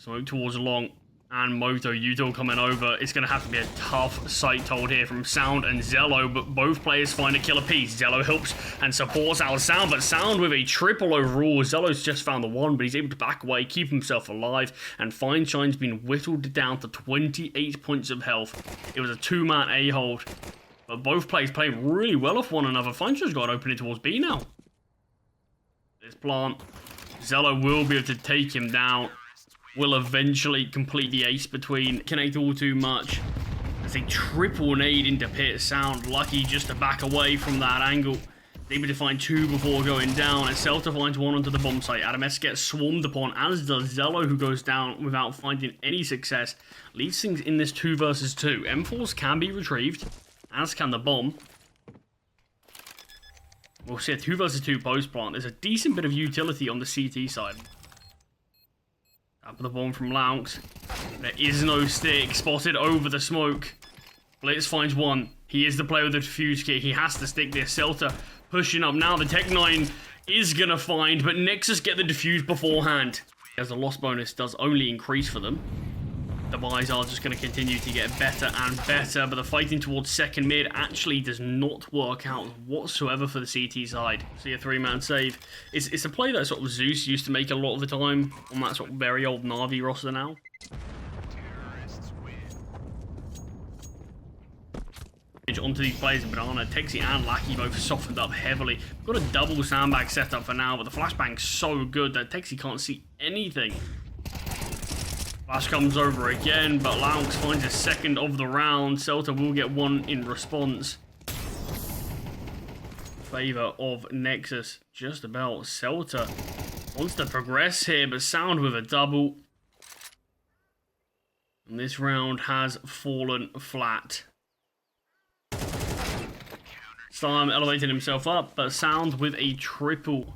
Smoke towards long. And Moto Yuto coming over. It's going to have to be a tough sight told here from Sound and Zello, but both players find a killer piece. Zello helps and supports out Sound, but Sound with a triple overall. Zello's just found the one, but he's able to back away, keep himself alive, and Fine Shine's been whittled down to 28 points of health. It was a two-man A-hold, but both players playing really well off one another. Fine Shine's got to open it towards B now. This plant. Zello will be able to take him down. Will eventually complete the ace between. Connect all too much. There's a triple nade into pit. Sound lucky just to back away from that angle. Able to find two before going down. And Celta finds one onto the bomb site. Adam S gets swarmed upon, as does Zello, who goes down without finding any success. Leaves things in this 2 versus 2. M4s can be retrieved, as can the bomb. We'll see a 2 versus 2 post plant. There's a decent bit of utility on the CT side. Up the bomb from Laux. There is no stick. Spotted over the smoke. Blitz finds one. He is the player with the defuse kit. He has to stick this. Celta pushing up now. The Tech 9 is going to find, but Nexus get the defuse beforehand. As the loss bonus does only increase for them. The buys are just going to continue to get better and better, but the fighting towards second mid actually does not work out whatsoever for the CT side. See a 3-man save. It's a play that sort of Zeus used to make a lot of the time on that sort of very old Na'Vi roster now. Onto these players in Banana. Texie and Lackey both softened up heavily. Got a double sandbag set up for now, but the flashbang's so good that Texie can't see anything. Flash comes over again, but Laux finds a second of the round. Celta will get one in response. Favor of Nexus. Just about. Celta wants to progress here, but Sound with a double. And this round has fallen flat. Slime elevated himself up, but Sound with a triple.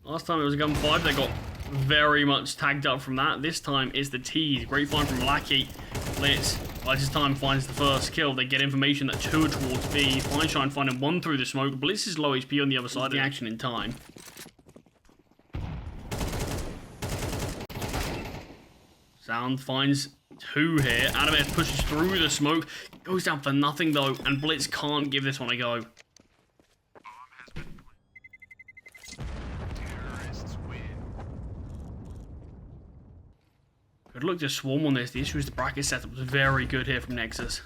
Last time it was a GUN5, they got very much tagged up from that. This time it's the T's. Great find from Lackey. Blitz, by this time, finds the first kill. They get information that 2 are towards B. Fine Shine finding 1 through the smoke. Blitz is low HP on the other side of the action in time. Sound finds 2 here. Adam S pushes through the smoke. Goes down for nothing though, and Blitz can't give this one a go. Good luck to swarm on this. The issue is the bracket setup was very good here from Nexus.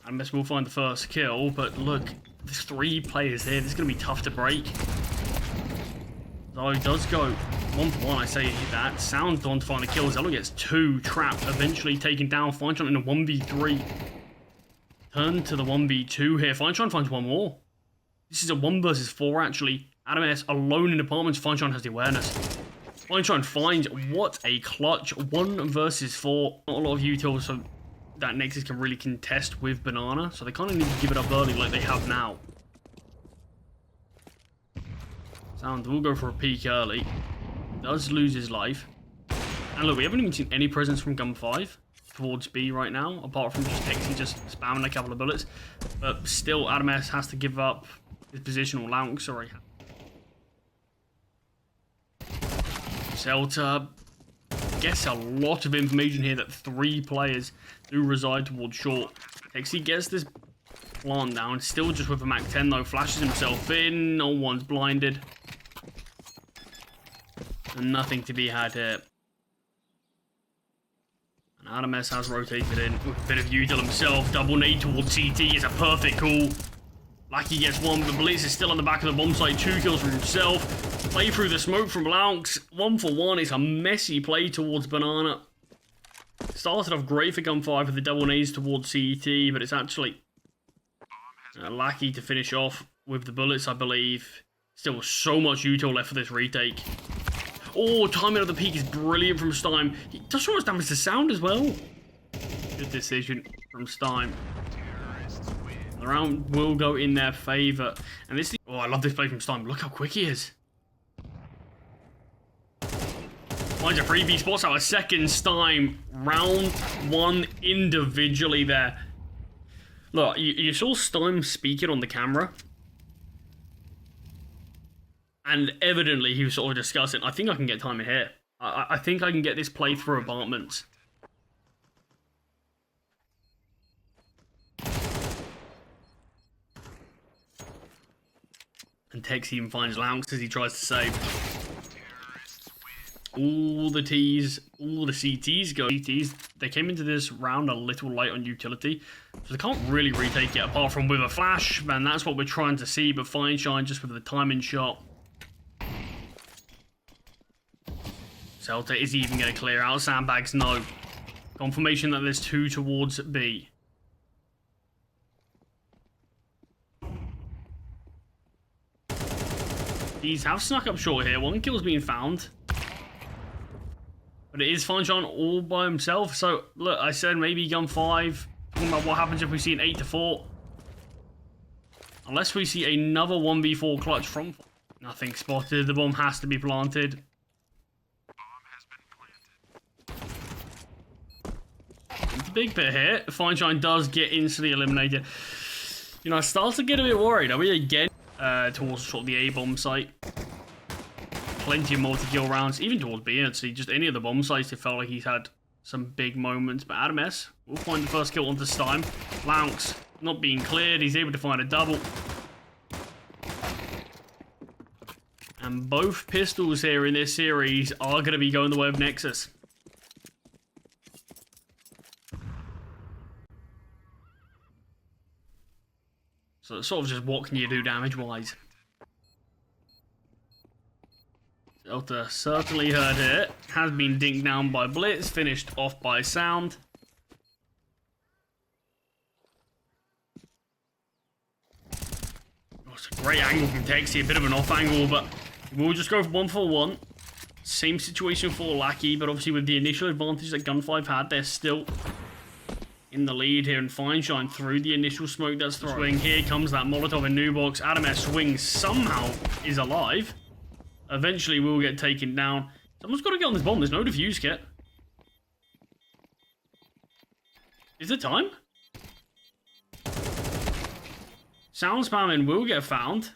Adam S will find the first kill, but look, there's 3 players here. This is going to be tough to break. So he does go 1-for-1, I say that. Sound's on to find the kill. Zello gets 2 trapped, eventually taken down. Fine Shine in a 1v3. Turn to the 1v2 here. Fine Shine finds 1 more. This is a 1 versus 4 actually. Adam S alone in apartments. Fine Shine has the awareness. Fine Shine finds what a clutch. 1 versus 4. Not a lot of utils so that Nexus can really contest with Banana. So they kind of need to give it up early like they have now. Sound will go for a peek early. Does lose his life. And look, we haven't even seen any presence from GUN5 towards B right now, apart from just Texie just spamming a couple of bullets. But still, Adam S has to give up his positional Laux. Sorry. Celta gets a lot of information here that 3 players do reside towards short. Texie gets this plant down, still just with a Mac 10 though, flashes himself in, no one's blinded. And nothing to be had here. And Adam S has rotated in with a bit of util himself. Double nade towards CT is a perfect call. Lackey gets 1, but Blitz is still on the back of the bomb site. 2 kills from himself. Play through the smoke from Laux. 1-for-1. It's a messy play towards Banana. Started off great for GUN5 with the double nades towards CT, but it's actually Lackey to finish off with the bullets, I believe. Still so much util left for this retake. Oh, timing of the peak is brilliant from Stein. He does so much damage to Sound as well. Good decision from Stein. The round will go in their favor. And this, oh, I love this play from Stein. Look how quick he is. Finds a freebie, spots out a second Stein. Round 1 individually there. Look, you saw Stein speaking on the camera. And evidently he was sort of discussing, I think I can get time in here. I think I can get this playthrough apartments. And Tex even finds Lounx as he tries to save. All the T's, all the CTs go. CTs, they came into this round a little light on utility, so they can't really retake it apart from with a flash, and that's what we're trying to see, but Fine Shine just with the timing shot. Celta is even going to clear out. Sandbags, no. Confirmation that there's 2 towards B. These have snuck up short here. 1 kill's been found. But it is Fine Shine all by himself. So, look, I said maybe GUN5. Talking about what happens if we see an 8-4. Unless we see another 1v4 clutch from... Nothing spotted. The bomb has to be planted. Big bit here. Fine Shine does get instantly eliminated. You know, I start to get a bit worried. Are we again towards sort of the A bomb site? Plenty of multi-kill rounds, even towards B. Actually, just any of the bomb sites, it felt like he's had some big moments. But Adam S will find the first kill onto Stein. Lounx not being cleared. He's able to find a double. And both pistols here in this series are going to be going the way of Nexus. So it's sort of just what can you do damage-wise. Delta certainly heard it. Has been dinked down by Blitz. Finished off by Sound. Oh, it's a great angle from Texie. A bit of an off angle, but we'll just go for 1-for-1. Same situation for Lackey, but obviously with the initial advantage that GUN5 had, they're still... in the lead here, and Fine Shine through the initial smoke that's thrown. Swing, here comes that Molotov in new box. Adam S swings, somehow is alive. Eventually will get taken down. Someone's got to get on this bomb. There's no defuse kit. Is it time? Sound spamming will get found.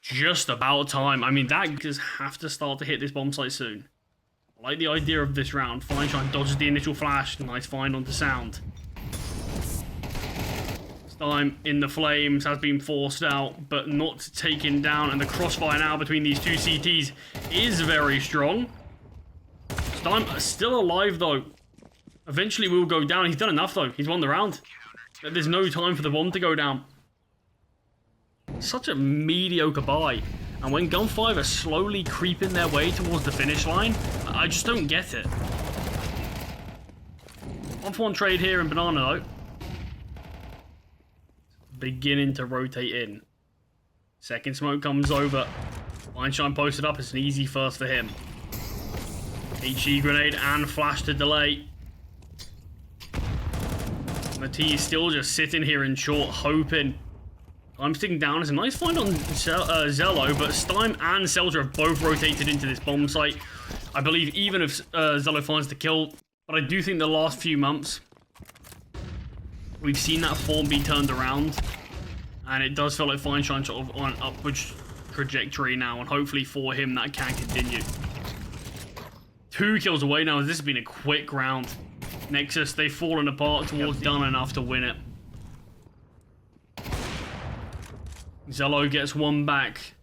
Just about time. I mean, that just have to start to hit this bomb site soon. I like the idea of this round. Fine Shine dodges the initial flash. Nice find onto Sound. Stein in the flames has been forced out, but not taken down. And the crossfire now between these 2 CTs is very strong. Stein still alive, though. Eventually will go down. He's done enough, though. He's won the round. There's no time for the bomb to go down. Such a mediocre buy. And when GUN5 are slowly creeping their way towards the finish line, I just don't get it. 1-for-1 trade here in Banana, though. Beginning to rotate in. Second smoke comes over. Fine Shine posted up. It's an easy first for him. HE grenade and flash to delay. Mati is still just sitting here in short, hoping. I'm sticking down. It's a nice find on Zello, but Stein and Selter have both rotated into this bomb site. I believe even if Zello finds the kill, but I do think the last few months, we've seen that form be turned around, and it does feel like Fine Shine sort of on an upward trajectory now, and hopefully for him that can continue. 2 kills away now, as this has been a quick round. Nexus, they've fallen apart towards done enough to win it. Zello gets 1 back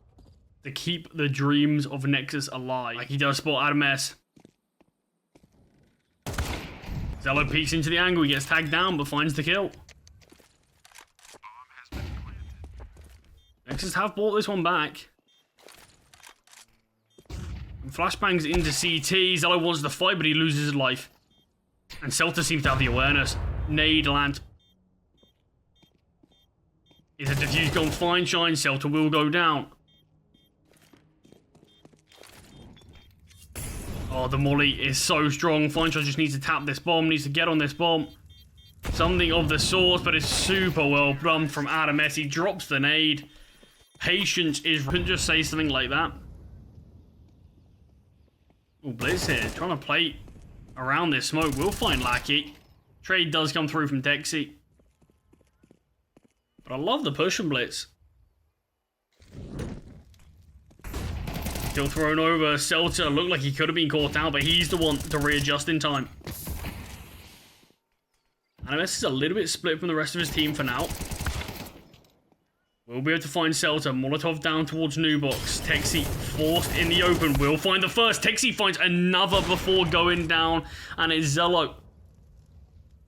to keep the dreams of Nexus alive. Like he does spot Adam S. Zello peeks into the angle, he gets tagged down but finds the kill. Nexus have brought this one back. And flashbangs into CT. Zello wants to fight but he loses his life. And Celta seems to have the awareness. Nade lands. Is a defuse gone? Fine Shine. Celta will go down. Oh, the molly is so strong. Fine Shine just needs to tap this bomb. Needs to get on this bomb. Something of the sort, but it's super well done from Adam S. He drops the nade. Patience is... Couldn't just say something like that. Oh, Blitz here. Trying to play around this smoke. We'll find Lackey. Trade does come through from Dexy. But I love the push and blitz. Still thrown over. Seltzer looked like he could have been caught out, but he's the one to readjust in time. And this is a little bit split from the rest of his team for now. We'll be able to find Seltzer. Molotov down towards new box. Texi forced in the open. We'll find the first. Texi finds another before going down. And it's Zello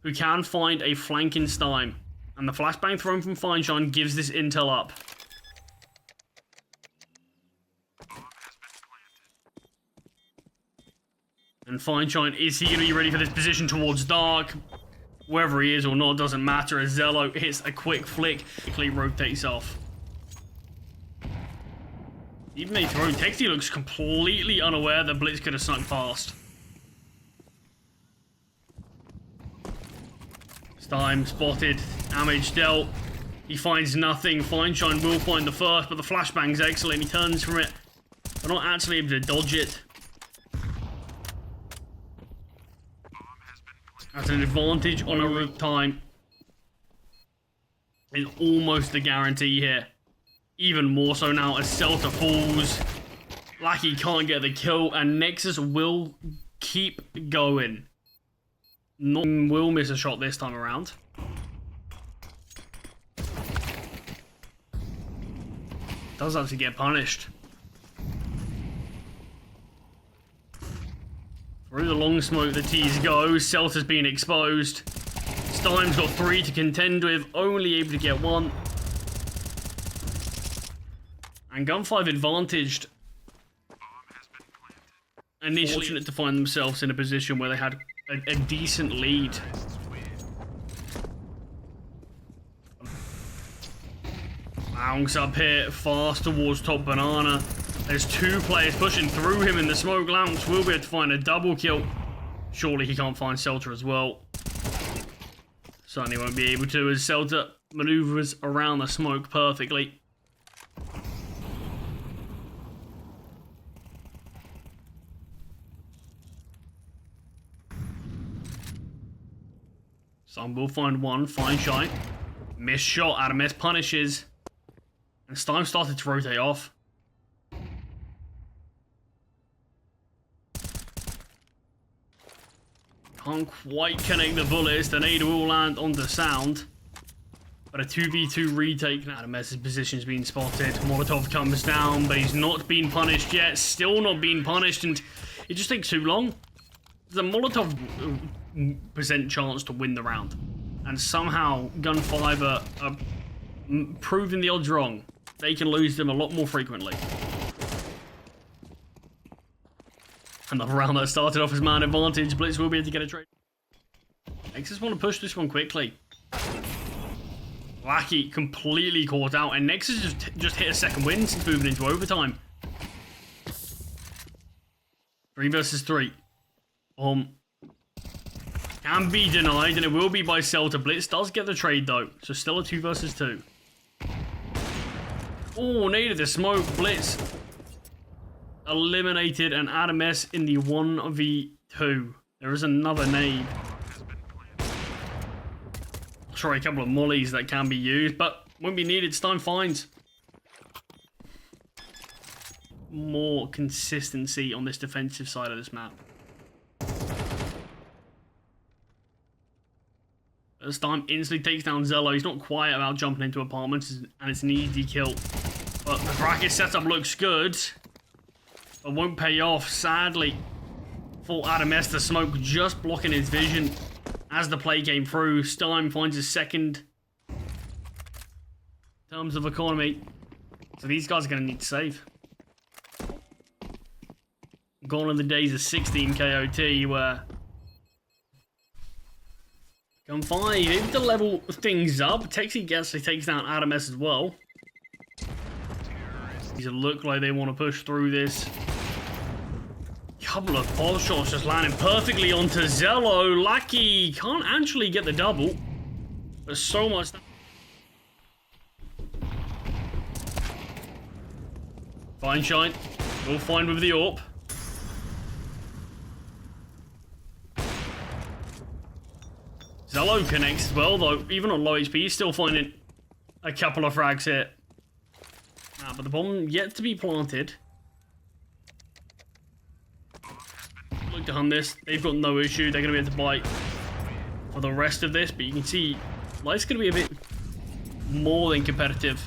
who can find a flanking Stein. And the flashbang thrown from Fineshine gives this intel up. And Fineshine, is he going to be ready for this position towards dark? Whether he is or not doesn't matter, as Zello hits a quick flick, quickly rotates off. Even a throw, Texi looks completely unaware that Blitz could have snuck past. Stein spotted, damage dealt. He finds nothing. Fineshine will find the first, but the flashbang's excellent. He turns from it, but not actually able to dodge it. That's an advantage on a time. It's almost a guarantee here. Even more so now as Seltzer falls. Lackey can't get the kill, and Nexus will keep going. Not will miss a shot this time around. Does actually get punished. Through the long smoke, the T's go. Seltzer's being exposed. Stein's got 3 to contend with, only able to get 1. And GUN5 advantaged. Initially, fortunate to find themselves in a position where they had a decent lead. Bounce up here, fast towards top banana. There's 2 players pushing through him in the smoke. Lamps will be able to find a double kill. Surely he can't find Seltzer as well. Certainly won't be able to, as Seltzer maneuvers around the smoke perfectly. Some will find one. Fineshine. Missed shot. Adames punishes. And Stein started to rotate off. Can't quite connect the bullets. The nade will land onto Sound. But a 2v2 retake. Now Adames's position's been spotted. Molotov comes down, but he's not been punished yet. Still not been punished, and it just takes too long. The Molotov % chance to win the round. And somehow GUN5 are proving the odds wrong. They can lose them a lot more frequently. Another round that started off as man advantage. Blitz will be able to get a trade. Nexus want to push this one quickly. Lackey completely caught out, and Nexus just hit a second win since moving into overtime. 3 versus 3. Can be denied, and it will be by Seltzer. Blitz does get the trade though, so still a 2 versus 2. Oh, needed the smoke. Blitz eliminated, and Adames in the 1v2. There is another nade. Sorry, a couple of mollies that can be used, but won't be needed. Stein finds more consistency on this defensive side of this map. Stein instantly takes down Zello. He's not quiet about jumping into apartments, and it's an easy kill. But the bracket setup looks good, but won't pay off, sadly, for Adames. The smoke just blocking his vision as the play came through. Stein finds his second in terms of economy. So these guys are going to need to save. Gone are the days of 16 KOT where GUN5 able to level things up. Texi actually takes down Adames as well. These look like they want to push through this. Couple of pot shots just landing perfectly onto Zello. Lackey can't actually get the double. There's so much. Fineshine. We'll find with the AWP. Zello connects as well, though. Even on low HP, he's still finding a couple of frags here. But the bomb yet to be planted. Look to hunt this. They've got no issue. They're going to be able to bite for the rest of this. But you can see Light's going to be a bit more than competitive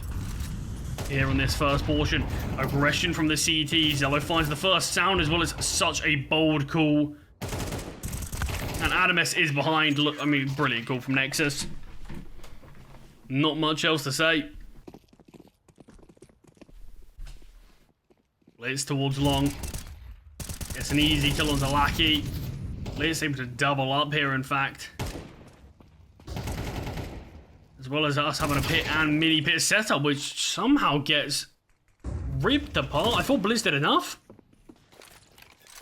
here on this first portion. Aggression from the CT. Zello finds the first sound as well as such a bold call. And Adames is behind. Look, I mean, brilliant call from Nexus. Not much else to say. Blitz towards long. It's an easy kill on Zalaki. Blitz able to double up here, in fact. As well as us having a pit and mini pit setup, which somehow gets ripped apart. I thought Blitz did enough.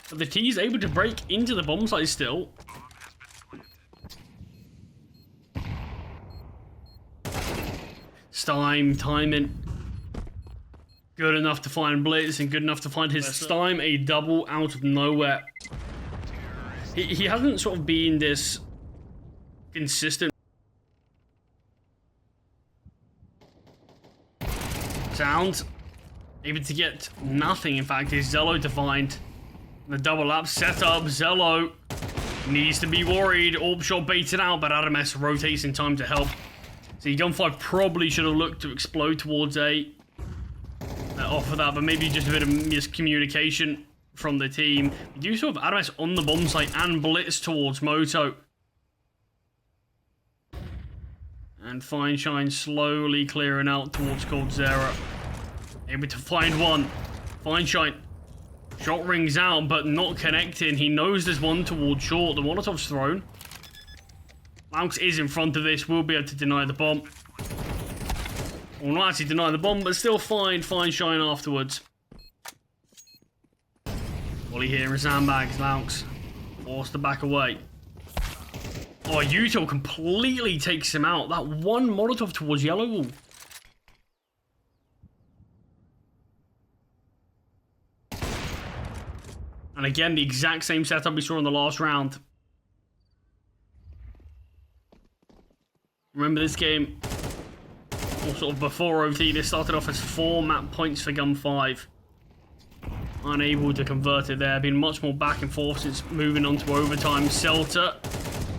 But the T is able to break into the bomb site still. Timing. Good enough to find Blitz and good enough to find his Stime a double out of nowhere. He hasn't sort of been this consistent. Sound able to get nothing. In fact, is Zello to find the double up setup. Zello needs to be worried. Orb shot baited out, but Adames rotates in time to help. So GUN5 probably should have looked to explode towards A. Off of that, but maybe just a bit of miscommunication from the team. We do sort of Adames on the bomb site and Blitz towards Moto. And Fine Shine slowly clearing out towards Cold Zera. Able to find one. Fine Shine. Shot rings out, but not connecting. He knows there's one towards short. The Molotov's thrown. Laux is in front of this. Will be able to deny the bomb. Well, not actually deny the bomb, but still Fine Shine afterwards. Wally here in sandbags. Laux forced to back away. Oh, Yuto completely takes him out. That one Molotov towards yellow wall. And again, the exact same setup we saw in the last round. Remember this game, or sort of before OT, this started off as 4 map points for GUN5. Unable to convert it there. Been much more back and forth since moving on to overtime. Celta,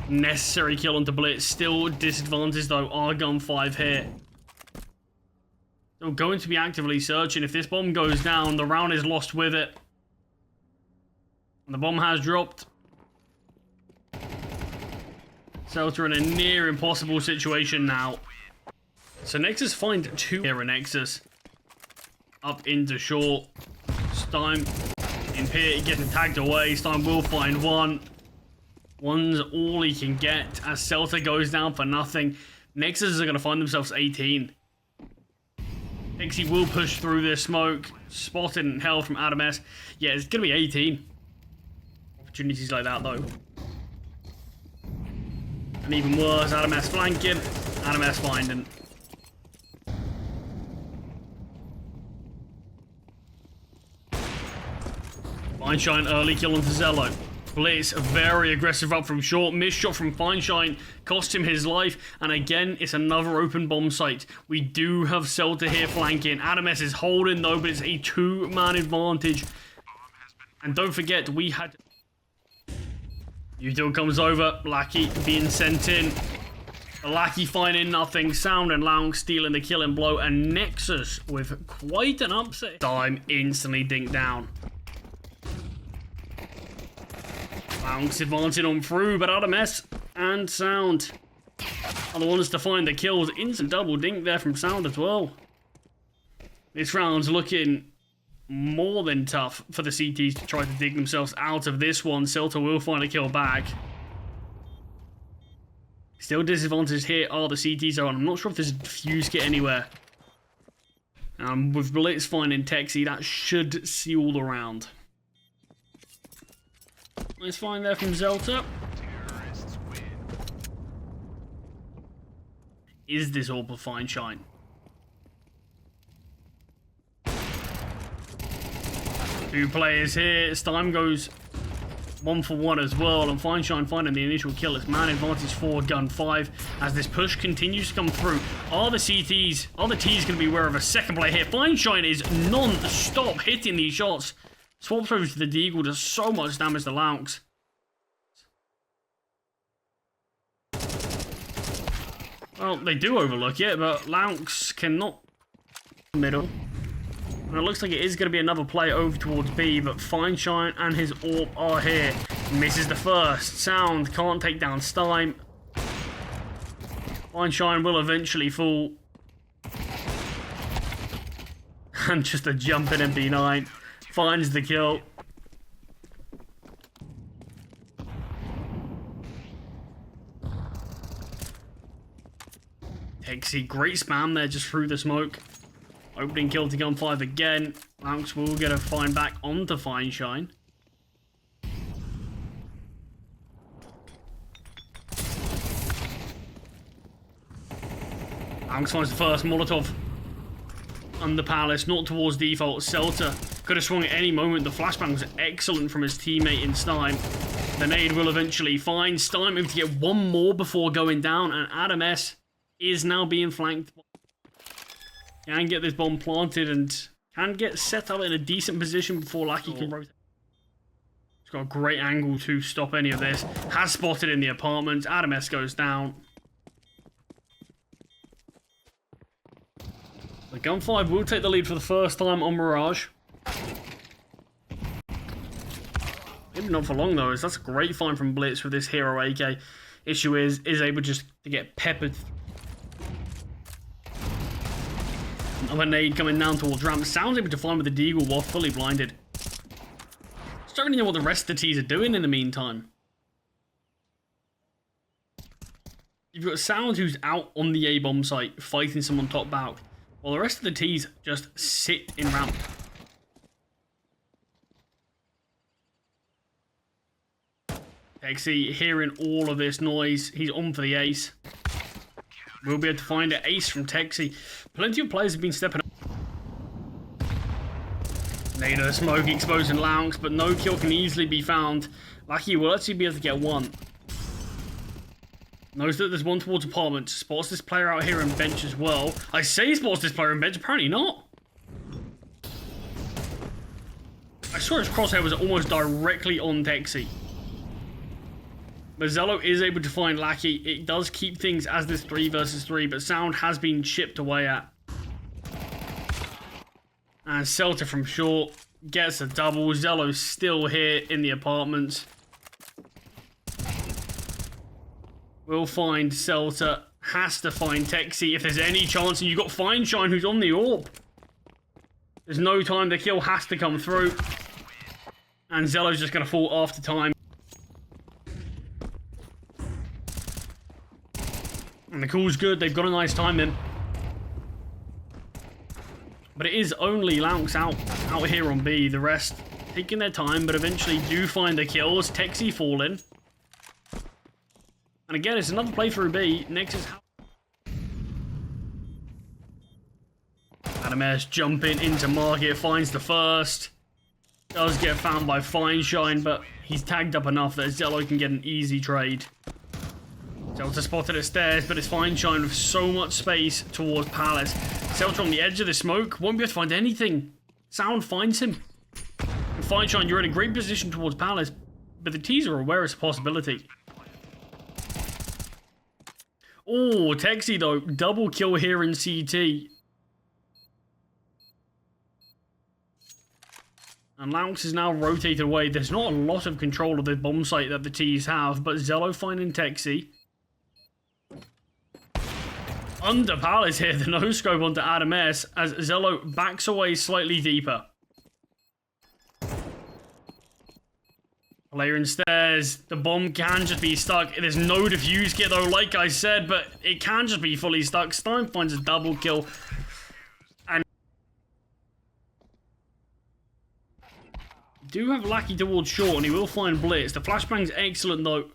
necessary kill onto Blitz. Still disadvantaged though, our GUN5 here. They're going to be actively searching. If this bomb goes down, the round is lost with it. And the bomb has dropped. Celta in a near impossible situation now. So Nexus find 2 here in Nexus. Up into short. Stime in pit, getting tagged away. Stime will find one. One's all he can get as Celta goes down for nothing. Nexus are going to find themselves 18. Pixie will push through this smoke. Spotted and held from Adames. Yeah, it's going to be 18. Opportunities like that though. And even worse, Adames flanking, Adames finding. Fine Shine early kill onto Zello. Blitz very aggressive up from short. Missed shot from Fine Shine cost him his life. And again, it's another open bomb site. We do have Celta here flanking. Adames is holding though, but it's a 2-man advantage. And don't forget, we had... Util comes over, Lackey being sent in. Lackey finding nothing, Sound and Lounge stealing the killing blow, and Nexus with quite an upset. Time instantly dinked down. Lounge advancing on through, but Adames and Sound are the ones to find the kills. Instant double dink there from Sound as well. This round's looking more than tough for the CTs to try to dig themselves out of this one. Celta will find a kill back. Still disadvantaged here are the CTs are on. I'm not sure if there's a fuse kit anywhere. With Blitz finding Texi, that should seal the round. Nice find there from Zelta. Is this all for Fine Shine? Two players here. Stime goes 1-for-1 as well, and Fineshine finding the initial kill. It's man advantage for GUN5 as this push continues to come through. Are the T's going to be aware of a second player here? Fineshine is non-stop hitting these shots. Swaps over to the Deagle, does so much damage to Laux. Well, they do overlook it, but Laux cannot middle. And it looks like it is going to be another play over towards B, but Fineshine and his AWP are here. Misses the first. Sound can't take down Stein. Fineshine will eventually fall. And just a jump in MP9. Finds the kill. Hexy, great spam there just through the smoke. Opening kill to GUN5 again. Laux will get a find back onto Fineshine. Laux finds the first Molotov under Palace, not towards default. Celta could have swung at any moment. The flashbang was excellent from his teammate in Stein. The nade will eventually find Stein, able to get one more before going down, and Adam S is now being flanked. Can get this bomb planted and can get set up in a decent position before Lackey can rotate. He's got a great angle to stop any of this. Has spotted in the apartment. Adam S goes down. The GUN5 will take the lead for the first time on Mirage. Maybe not for long though, as that's a great find from Blitz with this hero AK. Issue is able just to get peppered. Another nade coming down towards ramp. Sounds able to find with the Deagle while fully blinded. Just don't really know what the rest of the T's are doing in the meantime. You've got Sound who's out on the A-bomb site fighting someone top back, while the rest of the T's just sit in ramp. Hexy hearing all of this noise. He's on for the ace. We'll be able to find an ace from Texy. Plenty of players have been stepping up. Nader smoke exposing Laux, but no kill can easily be found. Lucky will actually be able to get one. Knows that there's one towards apartment. Spots this player out here in bench as well. I say he spots this player in bench, apparently not. I saw his crosshair was almost directly on Texy. But Zello is able to find Lackey. It does keep things as this 3 versus 3, but Sound has been chipped away at. And Celta from short gets a double. Zello's still here in the apartments. We'll find Celta. Has to find Texy if there's any chance. And you've got Fineshine who's on the AWP. There's no time. The kill has to come through. And Zello's just going to fall after time. And the call's good. They've got a nice time in. But it is only Laux out here on B. The rest taking their time, but eventually do find the kills. Texy falling. And again, it's another playthrough B. Nexus. Adam S jumping into market. Finds the first. Does get found by Fineshine, but he's tagged up enough that Zello can get an easy trade. Celta spotted at stairs, but it's Fineshine with so much space towards Palace. Celta on the edge of the smoke, won't be able to find anything. Sound finds him. And Fineshine, you're in a great position towards Palace, but the T's are aware it's a possibility. Oh, Texy though, double kill here in CT. And Laux is now rotated away. There's not a lot of control of the bomb site that the T's have, but Zello finding Texy. Under Palace here, the no-scope onto Adam S as Zello backs away slightly deeper. Player in stairs, the bomb can just be stuck. There's no defuse kit though, like I said, but it can just be fully stuck. Stein finds a double kill. And do have Lackey towards short, and he will find Blitz. The flashbang's excellent though.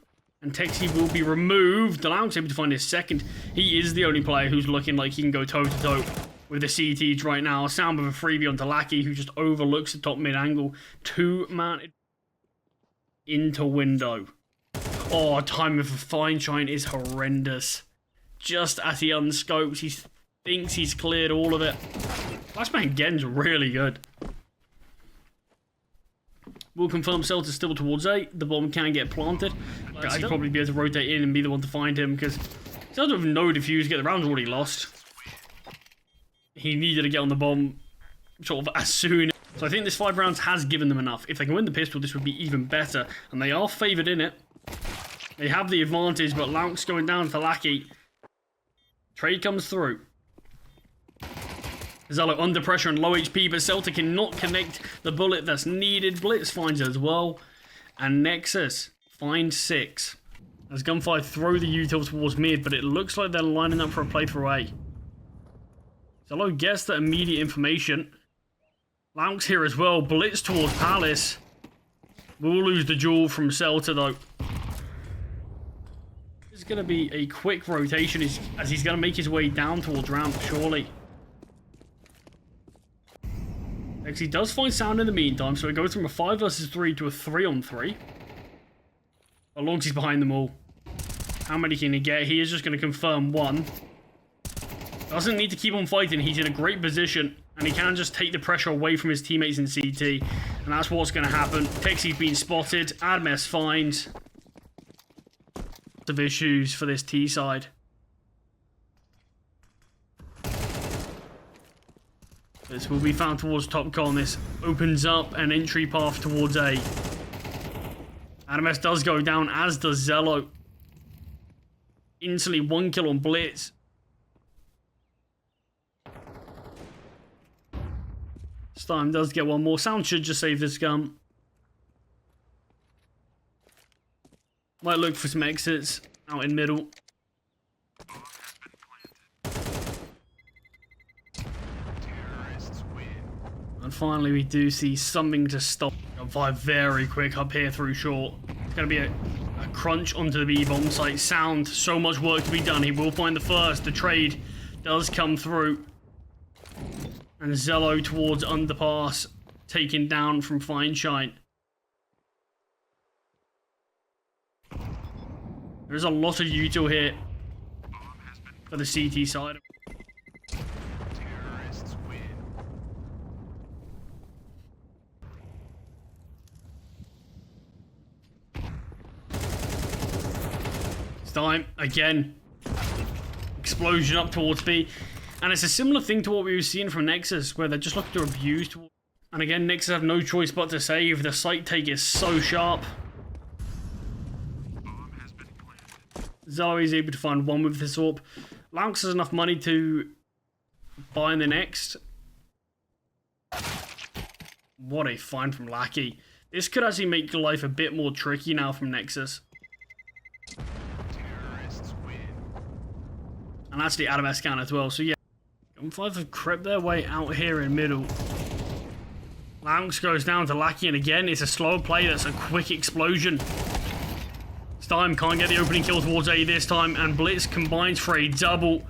And Texy will be removed. Laux able to find his second. He is the only player who's looking like he can go toe-to-toe with the CTs right now. Sound of a freebie onto Lackey, who just overlooks the top mid-angle. 2-man. into window. Oh, timing for Fine Shine is horrendous. Just as he unscopes, he thinks he's cleared all of it. Flashbang Gen's really good. We'll confirm Celta's still towards A. The bomb can get planted. I'd probably be able to rotate in and be the one to find him because Celta with no defuse, get the round already lost. He needed to get on the bomb sort of as soon. So I think this 5 rounds has given them enough. If they can win the pistol, this would be even better. And they are favoured in it. They have the advantage, but Laux going down for Lackey. Trade comes through. Zello under pressure and low HP, but Celta cannot connect the bullet that's needed. Blitz finds it as well. And Nexus finds 6. As GUN5 throw the util towards mid, but it looks like they're lining up for a playthrough A. Zello gets the immediate information. Laux here as well. Blitz towards Palace. We'll lose the duel from Celta though. It's going to be a quick rotation as he's going to make his way down towards ramp, surely. He does find Sound in the meantime, so it goes from a 5 versus 3 to a 3-on-3. As long as he's behind them all. How many can he get? He is just going to confirm 1. Doesn't need to keep on fighting. He's in a great position, and he can just take the pressure away from his teammates in CT. And that's what's going to happen. Texi's been spotted. Admes finds of issues for this T side. This will be found towards top con. This opens up an entry path towards A. Admes does go down, as does Zello. Instantly 1 kill on Blitz. Stein does get 1 more. Sound should just save this gun. Might look for some exits out in middle. And finally we do see something to stop. GUN5 very quick up here through short. It's going to be a crunch onto the B-bomb site. Sound, so much work to be done. He will find the first. The trade does come through. And Zello towards underpass. Taken down from Fine Shine. There's a lot of util here for the CT side. Time again, explosion up towards B, and it's a similar thing to what we were seeing from Nexus, where they're just looking to abuse. And again, Nexus have no choice but to save. The site take is so sharp. Zoe is able to find 1 with this AWP. Laux has enough money to buy in the next. What a find from Lackey. This could actually make life a bit more tricky now from Nexus. And that's the Admes scan as well. So yeah, GUN5 have crept their way out here in middle. Laux goes down to Lackey, and again, it's a slow play. That's a quick explosion. Stein can't get the opening kill towards A this time, and Blitz combines for a double.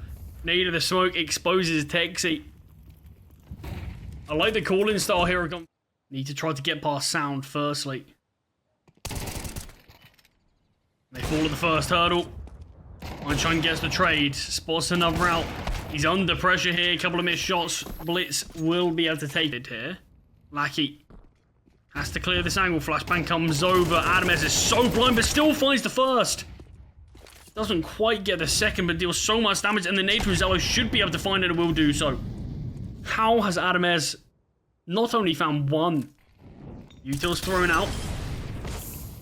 Nade of the smoke exposes Texi. I like the calling style here. Need to try to get past Sound firstly. They fall at the first hurdle. Einstein gets the trade, spots another route. He's under pressure here, a couple of missed shots. Blitz will be able to take it here. Lackey has to clear this angle. Flashbang comes over. Admes is so blind, but still finds the first. Doesn't quite get the second, but deals so much damage. And the nade from Zello should be able to find it and will do so. How has Admes not only found 1? Util's thrown out.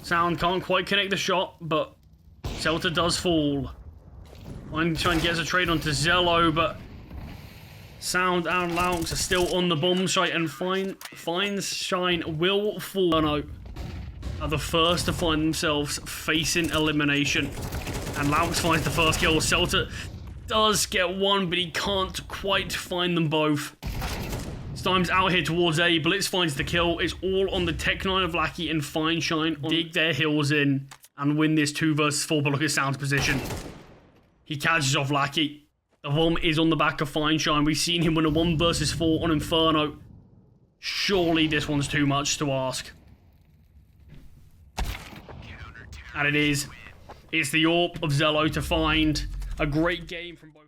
Sound can't quite connect the shot, but Celta does fall. Einstein gets a trade onto Zello, but Sound and Laux are still on the bomb site, and Fine Shine will fall. No, are the first to find themselves facing elimination. And Laux finds the first kill. Celta does get 1, but he can't quite find them both. Stime's out here towards A. Blitz finds the kill. It's all on the Tech 9 of Lackey and Fine Shine. Dig their heels in and win this 2 versus 4, but look at Sound's position. He catches off Lackey. The bomb is on the back of Fine Shine. We've seen him win a 1 versus 4 on Inferno. Surely this one's too much to ask. And it is. It's the AWP of Zello to find a great game from both.